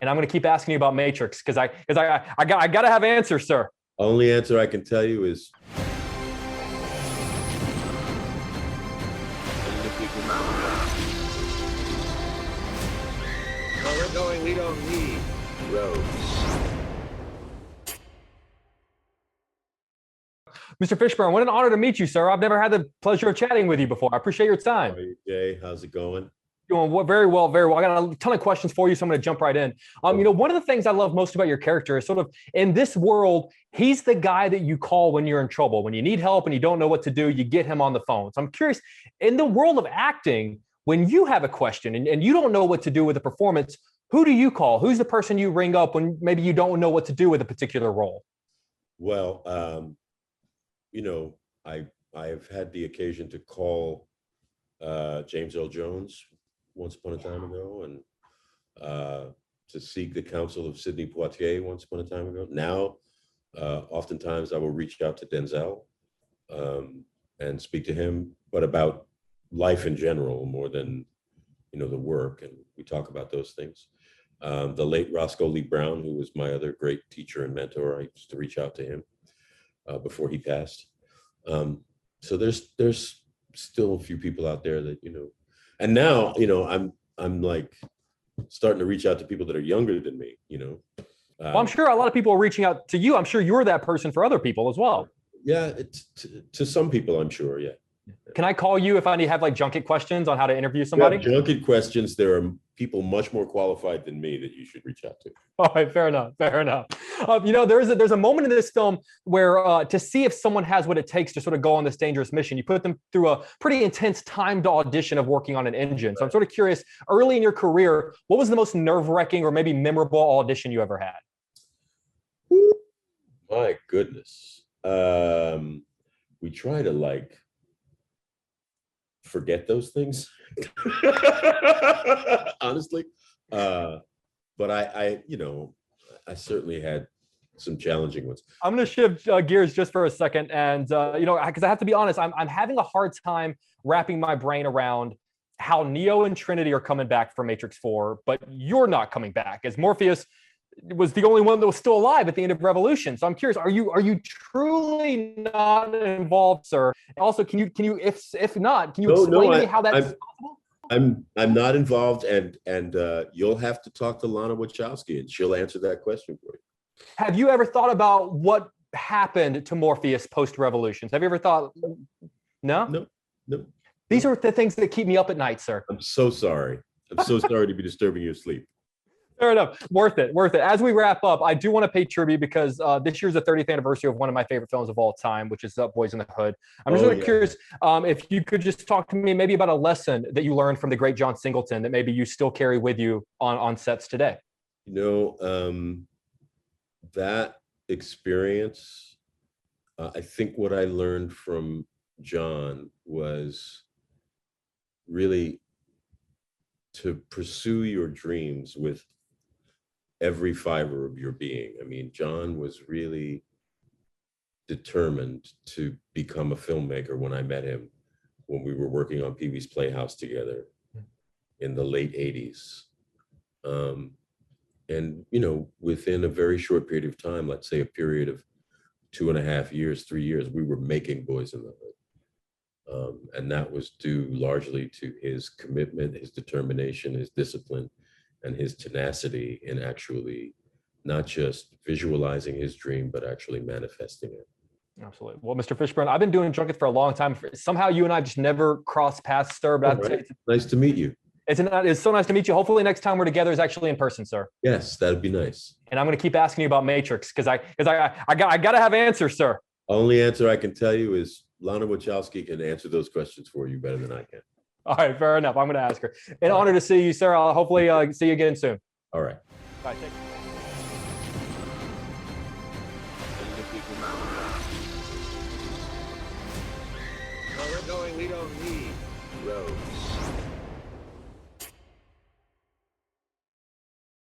And I'm going to keep asking you about Matrix because I got to have answers, sir. Only answer I can tell you is where we're going, we don't need roads. Mr. Fishburne, what an honor to meet you, sir. I've never had the pleasure of chatting with you before. I appreciate your time. How are you, Jay? How's it going? Doing very well, very well. I got a ton of questions for you, so I'm going to jump right in. One of the things I love most about your character is sort of in this world, he's the guy that you call when you're in trouble. When you need help and you don't know what to do, you get him on the phone. So I'm curious, in the world of acting, when you have a question and you don't know what to do with a performance, who do you call? Who's the person you ring up when maybe you don't know what to do with a particular role? Well, I've had the occasion to call James Earl Jones once upon a time ago, and to seek the counsel of Sidney Poitier once upon a time ago. Now, oftentimes I will reach out to Denzel and speak to him, but about life in general more than, the work, and we talk about those things. The late Roscoe Lee Brown, who was my other great teacher and mentor, I used to reach out to him before he passed. So there's still a few people out there that, and now, I'm like starting to reach out to people that are younger than me, Well, I'm sure a lot of people are reaching out to you. I'm sure you're that person for other people as well. Yeah, to some people, I'm sure. Yeah. Can I call you if I need to have like junket questions on how to interview somebody? Yeah, junket questions. There are people much more qualified than me that you should reach out to. All right, fair enough. There's a moment in this film where to see if someone has what it takes to sort of go on this dangerous mission, you put them through a pretty intense timed audition of working on an engine. So I'm sort of curious, early in your career, what was the most nerve-wracking or maybe memorable audition you ever had? Ooh, my goodness. We try to forget those things, honestly. But I certainly had some challenging ones. I'm going to shift gears just for a second. And, because I have to be honest, I'm having a hard time wrapping my brain around how Neo and Trinity are coming back for Matrix 4, but you're not coming back, as Morpheus was the only one that was still alive at the end of Revolution. So I'm curious, are you truly not involved, sir? Also, can you if not, can you explain to me how that's possible? I'm not involved, and you'll have to talk to Lana Wachowski, and she'll answer that question for you. Have you ever thought about what happened to Morpheus post-Revolutions? Have you ever thought? No. These are the things that keep me up at night, sir. I'm so sorry. I'm so sorry to be disturbing your sleep. Fair enough. Worth it. As we wrap up, I do want to pay tribute because this year's the 30th anniversary of one of my favorite films of all time, which is Boys in the Hood. I'm just curious if you could just talk to me maybe about a lesson that you learned from the great John Singleton that maybe you still carry with you on sets today. That experience, I think what I learned from John was really to pursue your dreams with every fiber of your being. I mean, John was really determined to become a filmmaker when I met him, when we were working on Pee-wee's Playhouse together in the late 80s. And, within a very short period of time, let's say a period of 2.5 years, 3 years, we were making Boys in the Hood. And that was due largely to his commitment, his determination, his discipline, and his tenacity in actually not just visualizing his dream, but actually manifesting it. Absolutely. Well, Mr. Fishburne, I've been doing junkets for a long time. Somehow you and I just never crossed paths, sir. But Right. Nice to meet you. It's so nice to meet you. Hopefully next time we're together is actually in person, sir. Yes, that'd be nice. And I'm going to keep asking you about Matrix because I got to have answers, sir. Only answer I can tell you is Lana Wachowski can answer those questions for you better than I can. All right, fair enough. I'm going to ask her. An honor to see you, sir. I'll hopefully see you again soon. All right. All right, take care. Where we're going, we don't need roads.